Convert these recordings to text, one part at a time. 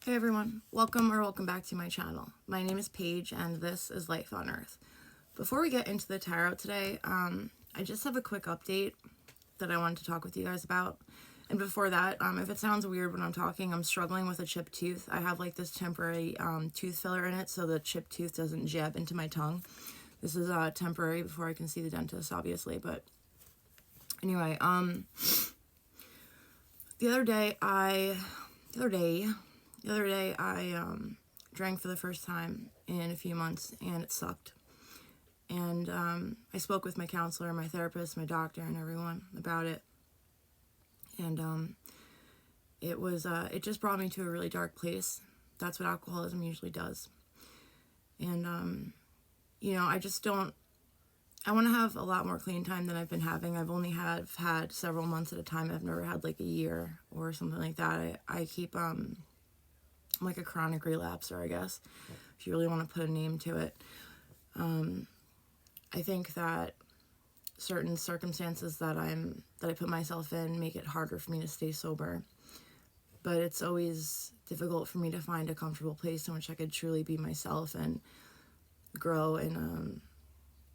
Hey everyone, welcome back to my channel. My name is Paige and this is Life on Earth. Before we get into the tarot today, I just have a quick update that I wanted to talk with you guys about. And before that, if it sounds weird when I'm talking, I'm struggling with a chipped tooth. I have like this temporary tooth filler in it so the chipped tooth doesn't jab into my tongue. This is temporary before I can see the dentist, obviously, but anyway, the other day I drank for the first time in a few months and it sucked. And I spoke with my counselor, my therapist, my doctor, and everyone about it. And it just brought me to a really dark place. That's what alcoholism usually does. And I want to have a lot more clean time than I've been having. I've only had several months at a time. I've never had like a year or something like that. I keep I'm like a chronic relapser, I guess, if you really want to put a name to it. I think that certain circumstances that I put myself in make it harder for me to stay sober. But it's always difficult for me to find a comfortable place in which I could truly be myself and grow and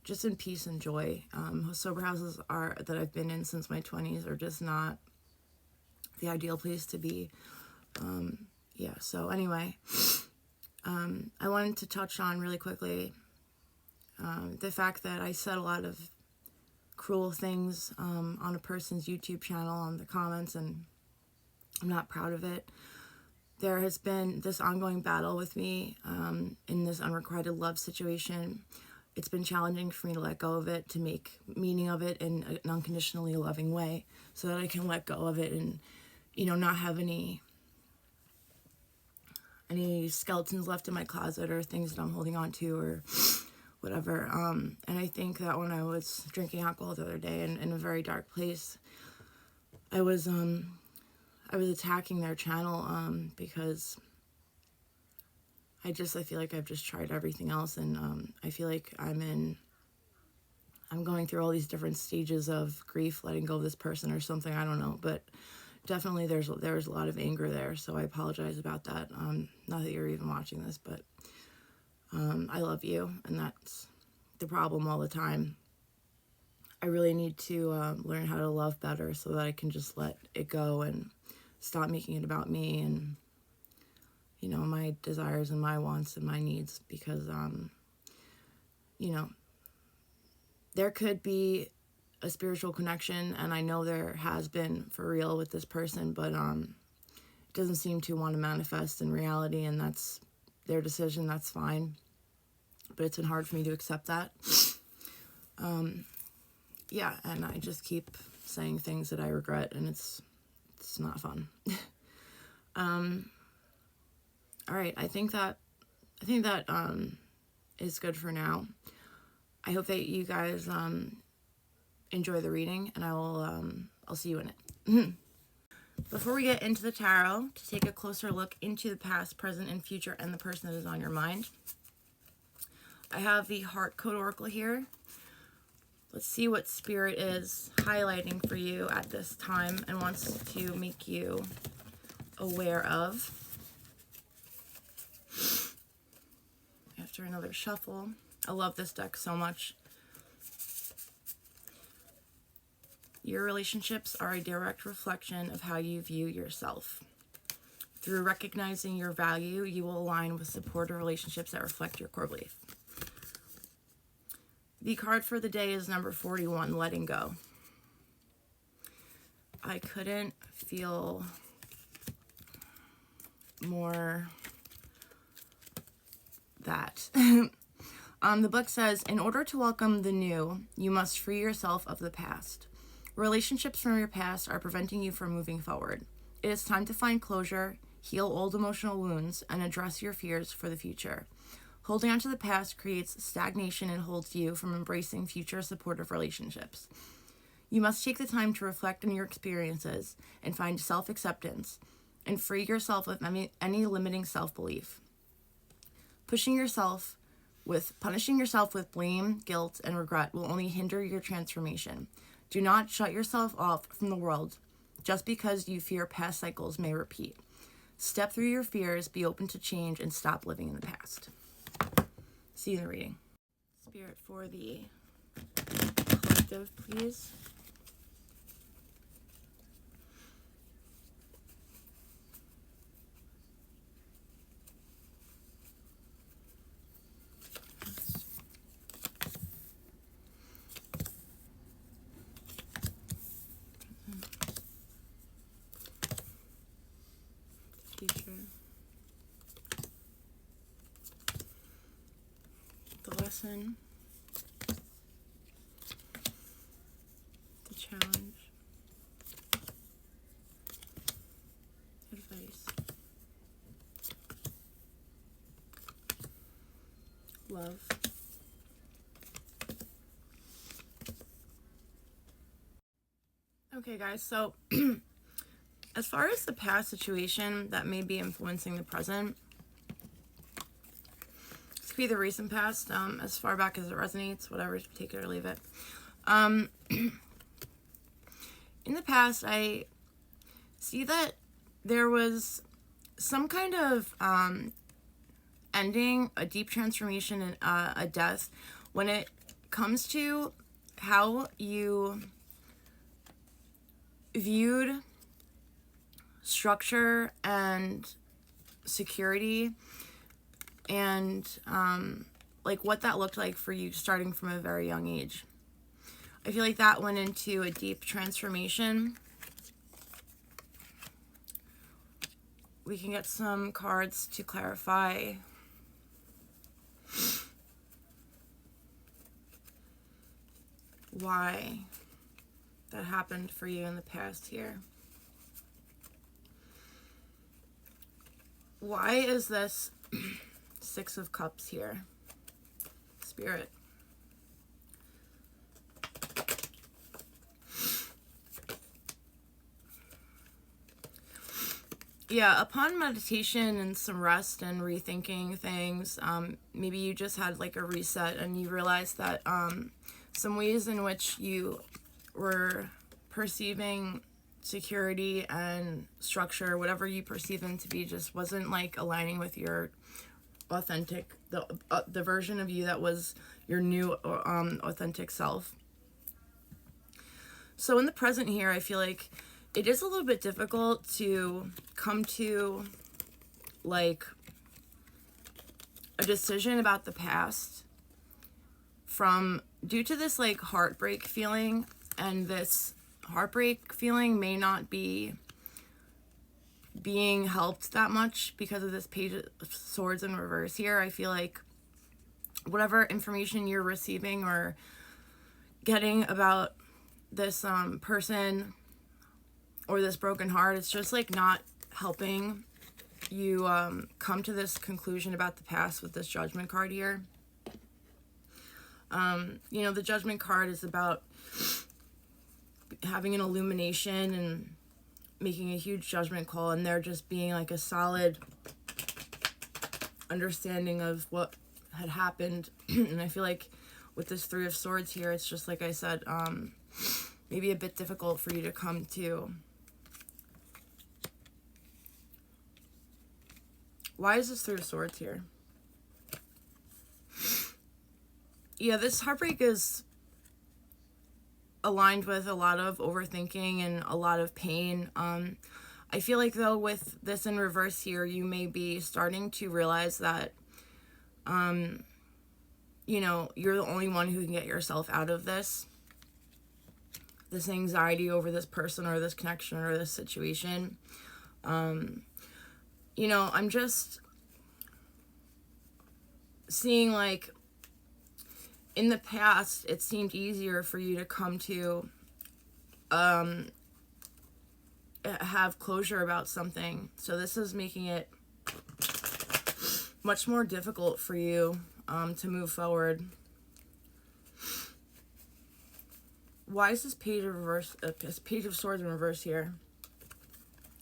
just in peace and joy. Sober houses that I've been in since my 20s are just not the ideal place to be. So anyway, I wanted to touch on really quickly the fact that I said a lot of cruel things on a person's YouTube channel, on the comments, and I'm not proud of it. There has been this ongoing battle with me in this unrequited love situation. It's been challenging for me to let go of it, to make meaning of it in an unconditionally loving way so that I can let go of it and, not have any skeletons left in my closet or things that I'm holding on to or whatever. And I think that when I was drinking alcohol the other day and in a very dark place, I was attacking their channel because I feel like I've just tried everything else, and I feel like I'm going through all these different stages of grief, letting go of this person or something, I don't know, but definitely there was a lot of anger there, so I apologize about that. Not that you're even watching this, but I love you, and that's the problem all the time. I really need to learn how to love better so that I can just let it go and stop making it about me and my desires and my wants and my needs, because there could be a spiritual connection, and I know there has been for real with this person, but it doesn't seem to want to manifest in reality, and that's their decision. That's fine, but it's been hard for me to accept that. And I just keep saying things that I regret, and it's not fun. All right, I think that is good for now. I hope that you guys enjoy the reading, and I'll see you in it. Before we get into the tarot, to take a closer look into the past, present, and future, and the person that is on your mind, I have the Heart Code Oracle here. Let's see what Spirit is highlighting for you at this time and wants to make you aware of. After another shuffle. I love this deck so much. Your relationships are a direct reflection of how you view yourself. Through recognizing your value, you will align with supportive relationships that reflect your core belief. The card for the day is number 41, Letting Go. I couldn't feel more that. The book says, in order to welcome the new, you must free yourself of the past. Relationships from your past are preventing you from moving forward. It is time to find closure, heal old emotional wounds, and address your fears for the future. Holding on to the past creates stagnation and holds you from embracing future supportive relationships. You must take the time to reflect on your experiences and find self-acceptance and free yourself of any limiting self-belief. Punishing yourself with blame, guilt, and regret will only hinder your transformation. Do not shut yourself off from the world just because you fear past cycles may repeat. Step through your fears, be open to change, and stop living in the past. See you in the reading. Spirit for the collective, please. Teacher. The lesson. The challenge. Advice. Love. Okay, guys, so as far as the past situation that may be influencing the present, this could be the recent past, as far back as it resonates, whatever, take it or leave it. In the past, I see that there was some kind of ending, a deep transformation, and a death when it comes to how you viewed structure and security, and like what that looked like for you starting from a very young age. I feel like that went into a deep transformation. We can get some cards to clarify why that happened for you in the past here. Why is this Six of Cups here? Spirit. Yeah, upon meditation and some rest and rethinking things, maybe you just had like a reset and you realized that some ways in which you were perceiving security and structure, whatever you perceive them to be, just wasn't like aligning with your authentic, the version of you that was your new authentic self. So in the present here, I feel like it is a little bit difficult to come to like a decision about the past due to this like heartbreak feeling, and this heartbreak feeling may not be being helped that much because of this Page of Swords in reverse here. I feel like whatever information you're receiving or getting about this person or this broken heart, it's just like not helping you come to this conclusion about the past with this Judgment card here. You know, the Judgment card is about having an illumination and making a huge judgment call, and there just being like a solid understanding of what had happened. And I feel like with this Three of Swords here, it's just like I said, maybe a bit difficult for you to come to. Why is this Three of Swords here? Yeah, this heartbreak is aligned with a lot of overthinking and a lot of pain. I feel like though with this in reverse here, you may be starting to realize that, you know, you're the only one who can get yourself out of this anxiety over this person or this connection or this situation. You know, I'm just seeing like in the past, it seemed easier for you to come to have closure about something. So this is making it much more difficult for you to move forward. Why is this Page of Swords in reverse here?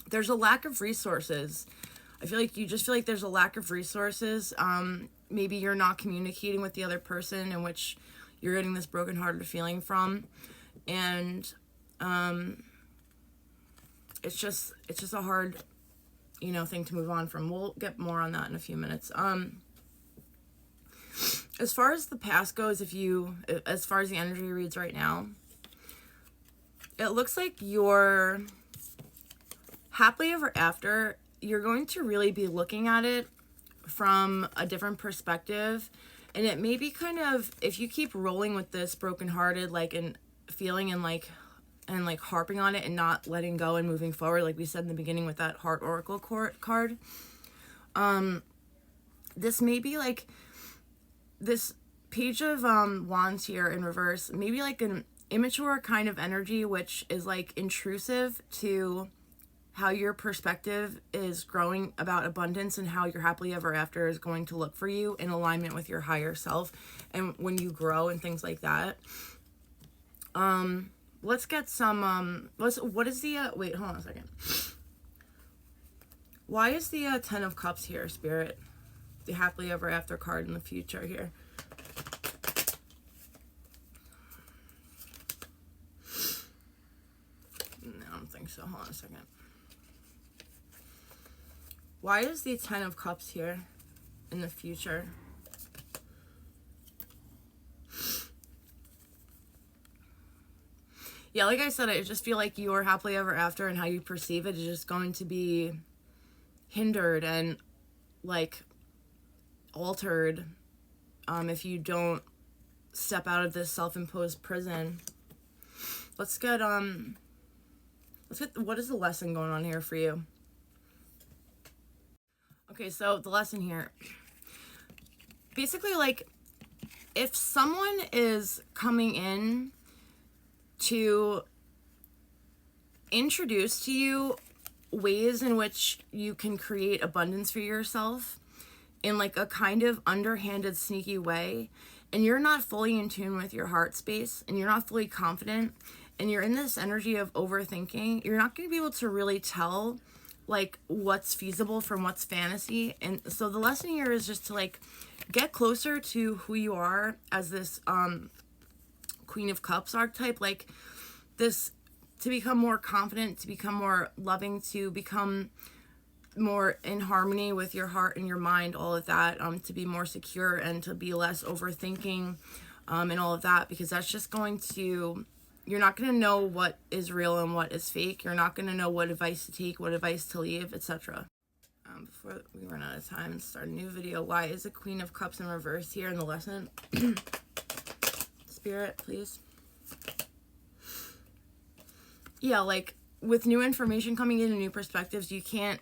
There's a lack of resources. I feel like you just feel like there's a lack of resources. Maybe you're not communicating with the other person in which you're getting this brokenhearted feeling from. And it's just a hard thing to move on from. We'll get more on that in a few minutes. As far as the past goes, as far as the energy reads right now, it looks like your happily ever after, you're going to really be looking at it from a different perspective. And it may be kind of, if you keep rolling with this brokenhearted, like, and feeling and harping on it and not letting go and moving forward, like we said in the beginning with that Heart Oracle card, this may be like this Page of Wands here in reverse, maybe like an immature kind of energy, which is like intrusive to how your perspective is growing about abundance and how your happily ever after is going to look for you in alignment with your higher self and when you grow and things like that. Let's get some, what is the, wait, hold on a second. Why is the 10 of Cups here, Spirit? The happily ever after card in the future here. No, I don't think so. Hold on a second. Why is the 10 of Cups here in the future? Yeah, like I said, I just feel like your happily ever after and how you perceive it is just going to be hindered and like altered if you don't step out of this self-imposed prison. Let's get what is the lesson going on here for you? Okay, so the lesson here, basically, like, if someone is coming in to introduce to you ways in which you can create abundance for yourself in like a kind of underhanded, sneaky way, and you're not fully in tune with your heart space and you're not fully confident and you're in this energy of overthinking, you're not going to be able to really tell like what's feasible from what's fantasy. And so the lesson here is just to like get closer to who you are as this Queen of Cups archetype, like this, to become more confident, to become more loving, to become more in harmony with your heart and your mind, all of that, to be more secure and to be less overthinking and all of that, because that's just going to, you're not going to know what is real and what is fake. You're not going to know what advice to take, what advice to leave, etc. Before we run out of time and start a new video, why is the Queen of Cups in reverse here in the lesson? Spirit, please. Yeah, like with new information coming in and new perspectives, you can't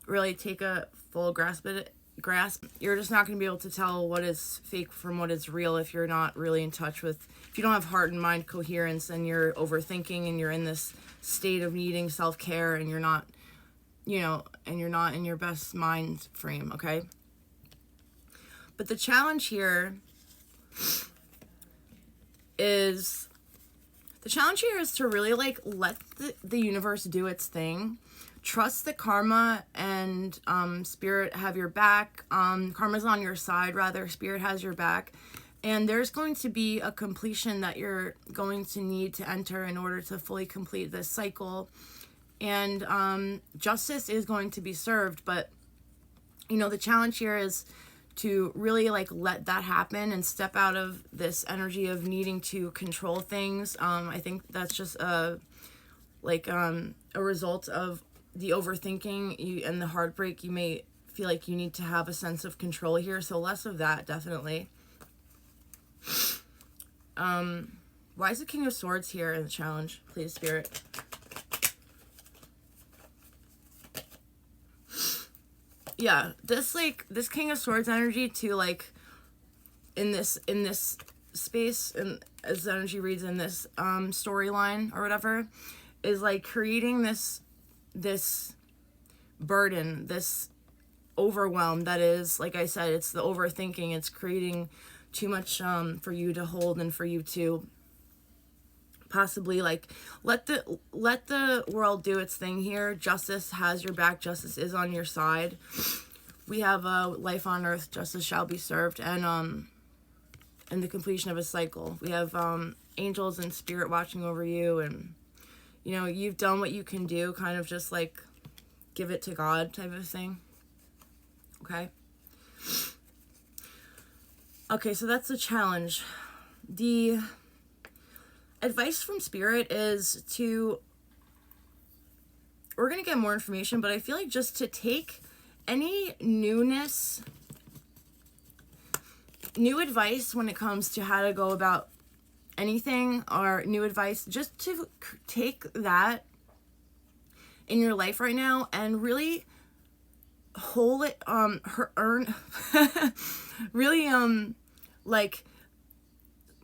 really take a full grasp. You're just not going to be able to tell what is fake from what is real if you're not really in touch with, if you don't have heart and mind coherence and you're overthinking and you're in this state of needing self-care and you're not, and you're not in your best mind frame, okay? But the challenge here is to really like let the universe do its thing. Trust that karma and spirit have your back. Karma's on your side, rather. Spirit has your back. And there's going to be a completion that you're going to need to enter in order to fully complete this cycle. And justice is going to be served. But, the challenge here is to really like let that happen and step out of this energy of needing to control things. I think that's just a result of the overthinking and the heartbreak. You may feel like you need to have a sense of control here, so less of that, definitely. Why is the King of Swords here in the challenge, please, Spirit? Yeah, this King of Swords energy to like in this space, and as the energy reads in this storyline or whatever, is like creating this burden, this overwhelm that is, like I said, it's the overthinking. It's creating too much for you to hold and for you to possibly like let the world do its thing here. Justice has your back. Justice is on your side. We have life on earth, justice shall be served, and the completion of a cycle. We have angels and spirit watching over you, and you've done what you can do, kind of just like give it to God type of thing. Okay? Okay, so that's the challenge. The advice from Spirit is to, we're going to get more information, but I feel like just to take any new advice when it comes to how to go about anything, or new advice, just to take that in your life right now and really hold it, really, like,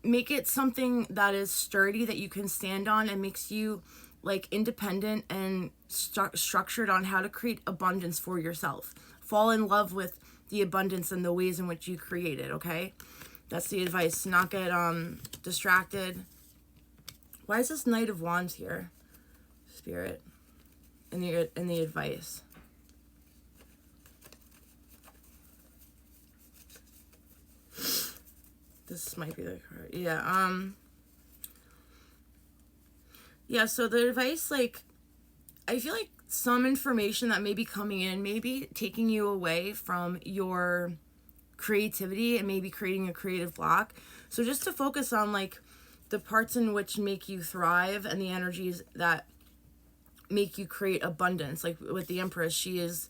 make it something that is sturdy, that you can stand on, and makes you, like, independent and structured on how to create abundance for yourself. Fall in love with the abundance and the ways in which you create it, okay? That's the advice. Not get distracted. Why is this Knight of Wands here, Spirit, in the advice? This might be the card. Yeah, yeah, so the advice, like, I feel like some information that may be coming in may be taking you away from your creativity and maybe creating a creative block. So just to focus on, like, the parts in which make you thrive and the energies that make you create abundance. Like with the Empress, she is,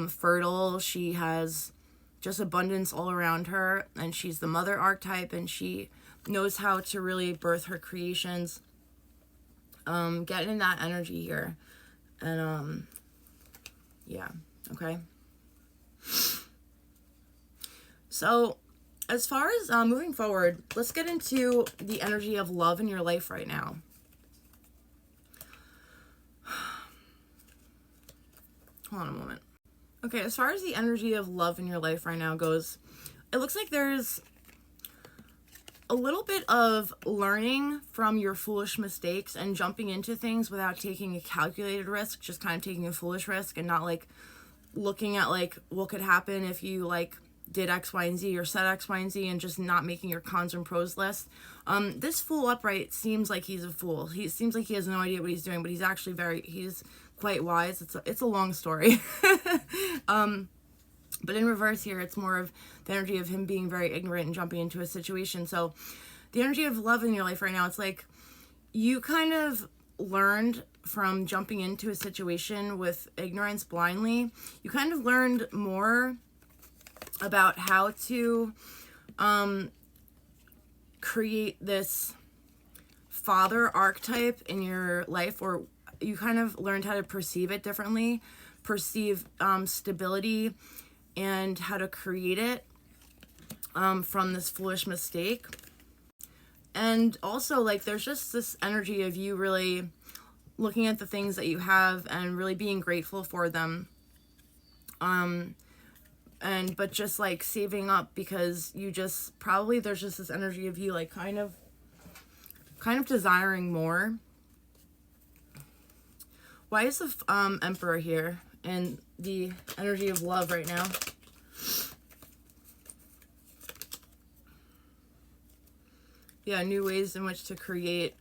fertile. She has just abundance all around her, and she's the mother archetype, and she knows how to really birth her creations. Get in that energy here. And, yeah, okay. So, as far as moving forward, let's get into the energy of love in your life right now. Hold on a moment. Okay, as far as the energy of love in your life right now goes, it looks like there's a little bit of learning from your foolish mistakes and jumping into things without taking a calculated risk, just kind of taking a foolish risk and not, like, looking at, like, what could happen if you, like, did X, Y, and Z or said X, Y, and Z, and just not making your cons and pros list. This Fool upright seems like he's a fool. He seems like he has no idea what he's doing, but he's actually he's quite wise. It's a long story. But in reverse here, it's more of the energy of him being very ignorant and jumping into a situation. So the energy of love in your life right now, it's like you kind of learned from jumping into a situation with ignorance blindly. You kind of learned more about how to create this father archetype in your life, or you kind of learned how to perceive it differently, perceive stability and how to create it from this foolish mistake. And also, like, there's just this energy of you really looking at the things that you have and really being grateful for them. But just, like, saving up, because you just, probably there's just this energy of you, like, kind of desiring more. Why is the Emperor here and the energy of love right now? Yeah, new ways in which to create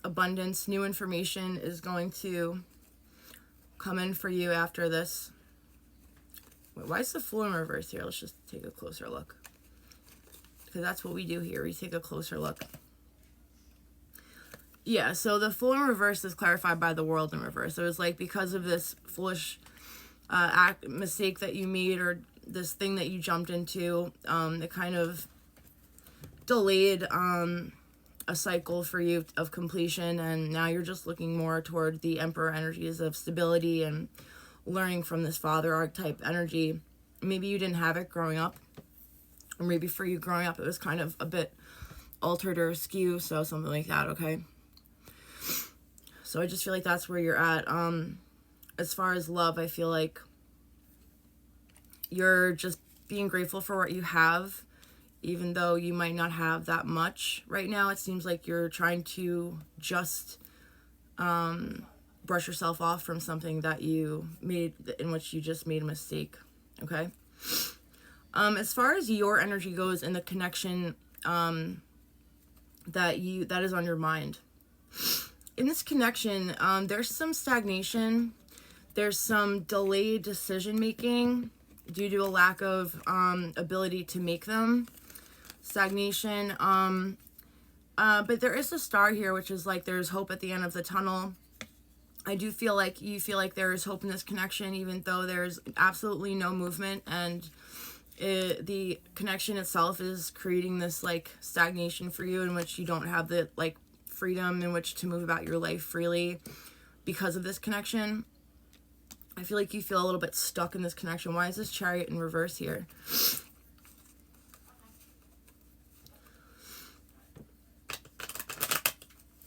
abundance. New information is going to come in for you after this. Wait, why is the Fool in reverse here? Let's just take a closer look, because that's what we do here. We take a closer look. Yeah, so the Fool in reverse is clarified by the World in reverse. So it's like, because of this foolish mistake that you made, or this thing that you jumped into, it kind of delayed a cycle for you of completion, and now you're just looking more toward the Emperor energies of stability and learning from this father archetype energy. Maybe you didn't have it growing up, or maybe for you growing up it was kind of a bit altered or askew, so something like that, okay? So I just feel like that's where you're at. As far as love, I feel like you're just being grateful for what you have, even though you might not have that much right now. It seems like you're trying to just brush yourself off from something that you made, in which you just made a mistake, okay? As far as your energy goes and the connection that is on your mind, in this connection, there's some stagnation. There's some delayed decision making due to a lack of ability to make them. Stagnation. But there is a star here, which is like there's hope at the end of the tunnel. I do feel like you feel like there is hope in this connection, even though there's absolutely no movement, and the connection itself is creating this like stagnation for you, in which you don't have the like freedom in which to move about your life freely because of this connection. I feel like you feel a little bit stuck in this connection. Why is this Chariot in reverse here?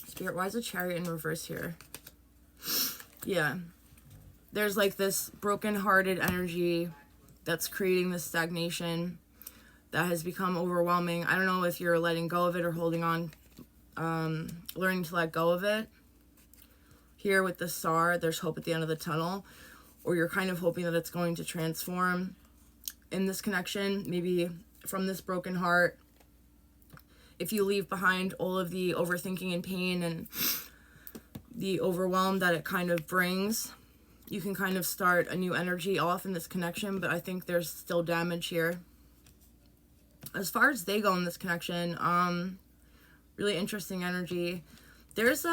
Spirit, why is the Chariot in reverse here? Yeah. There's like this broken-hearted energy that's creating this stagnation that has become overwhelming. I don't know if you're letting go of it or holding on, learning to let go of it. Here with the Star, there's hope at the end of the tunnel, or you're kind of hoping that it's going to transform in this connection, maybe from this broken heart. If you leave behind all of the overthinking and pain and the overwhelm that it kind of brings, you can kind of start a new energy off in this connection, but I think there's still damage here. As far as they go in this connection, really interesting energy. There's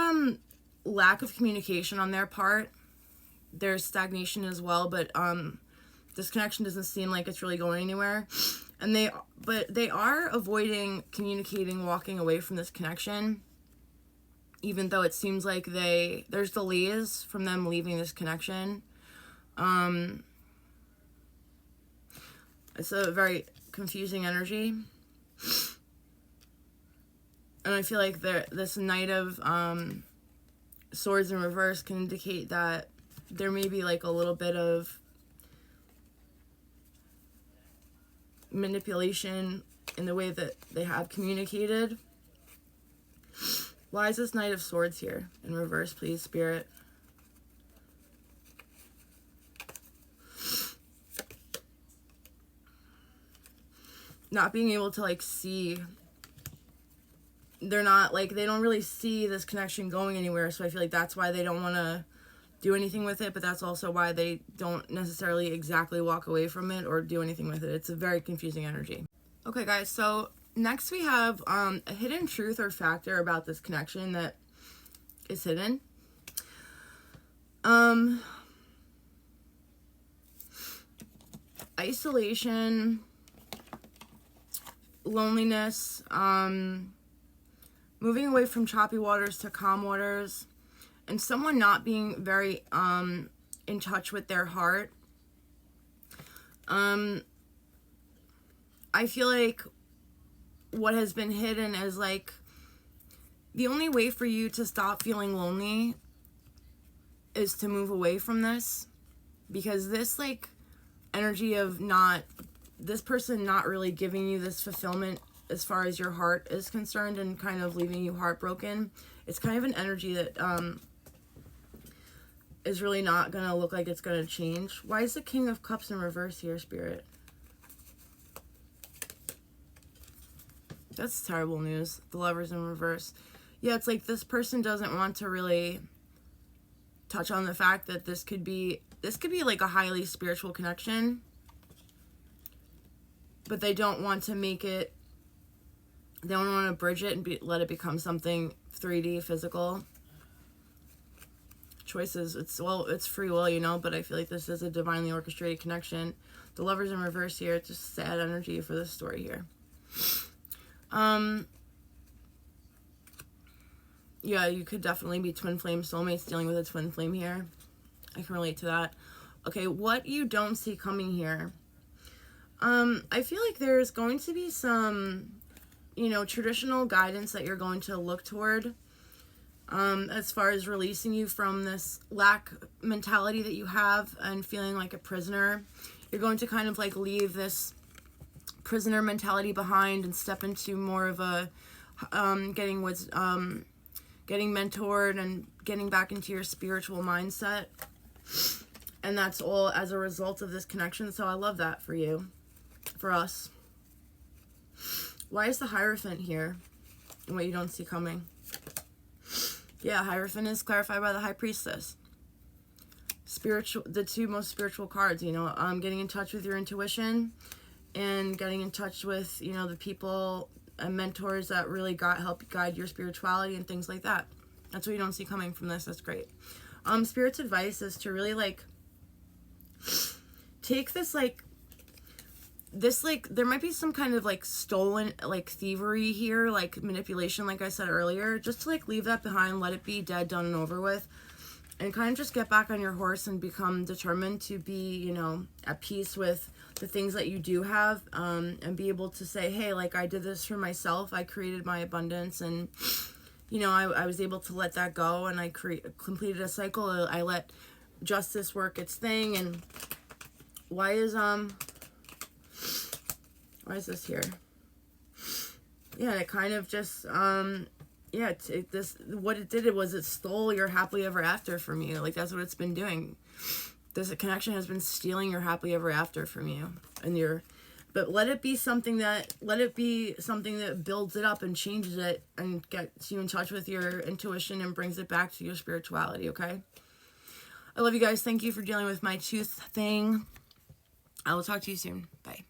lack of communication on their part. There's stagnation as well, but this connection doesn't seem like it's really going anywhere. And they are avoiding communicating, walking away from this connection, even though it seems like there's delays from them leaving this connection. It's a very confusing energy. And I feel like this Knight of Swords in reverse can indicate that there may be like a little bit of manipulation in the way that they have communicated. Why is this Knight of Swords here in reverse, please, Spirit? Not being able to like see, they don't really see this connection going anywhere, so I feel like that's why they don't want to do anything with it, but that's also why they don't necessarily exactly walk away from it or do anything with it. It's a very confusing energy. Okay, guys, so next we have a hidden truth or factor about this connection that is hidden. Isolation, loneliness, moving away from choppy waters to calm waters, and someone not being very in touch with their heart. I feel like what has been hidden is like the only way for you to stop feeling lonely is to move away from this, because this like energy of this person not really giving you this fulfillment as far as your heart is concerned and kind of leaving you heartbroken. It's kind of an energy that is really not going to look like it's going to change. Why is the King of Cups in reverse here, Spirit? That's terrible news. The Lovers in reverse. Yeah, it's like this person doesn't want to really touch on the fact that this could be like a highly spiritual connection, but they don't want to make it, they don't want to bridge it and let it become something 3D physical. Choices, it's free will, you know, but I feel like this is a divinely orchestrated connection. The Lovers in reverse here, it's just sad energy for this story here. Yeah, you could definitely be twin flame soulmates dealing with a twin flame here. I can relate to that. Okay, what you don't see coming here. I feel like there's going to be some, traditional guidance that you're going to look toward. As far as releasing you from this lack mentality that you have and feeling like a prisoner. You're going to kind of like leave this prisoner mentality behind and step into more of a getting mentored and getting back into your spiritual mindset. And that's all as a result of this connection. So I love that for you, for us. Why is the Hierophant here and what you don't see coming? Yeah, Hierophant is clarified by the High Priestess. Spiritual, the two most spiritual cards, you know, getting in touch with your intuition and getting in touch with, you know, the people and mentors that really help guide your spirituality and things like that. That's what you don't see coming from this. That's great. Spirit's advice is to really, like, take this, like, there might be some kind of, like, stolen, like, thievery here, like, manipulation, like I said earlier. Just to, like, leave that behind, let it be dead, done, and over with. And kind of just get back on your horse and become determined to be, you know, at peace with the things that you do have, and be able to say, hey, like, I did this for myself. I created my abundance, and, you know, I was able to let that go, and I completed a cycle. I let justice work its thing. And why is this here? Yeah, it kind of just, yeah, what it did was it stole your happily ever after from you. Like, that's what it's been doing. This connection has been stealing your happily ever after from you. But let it be something that builds it up and changes it and gets you in touch with your intuition and brings it back to your spirituality, okay? I love you guys. Thank you for dealing with my tooth thing. I will talk to you soon. Bye.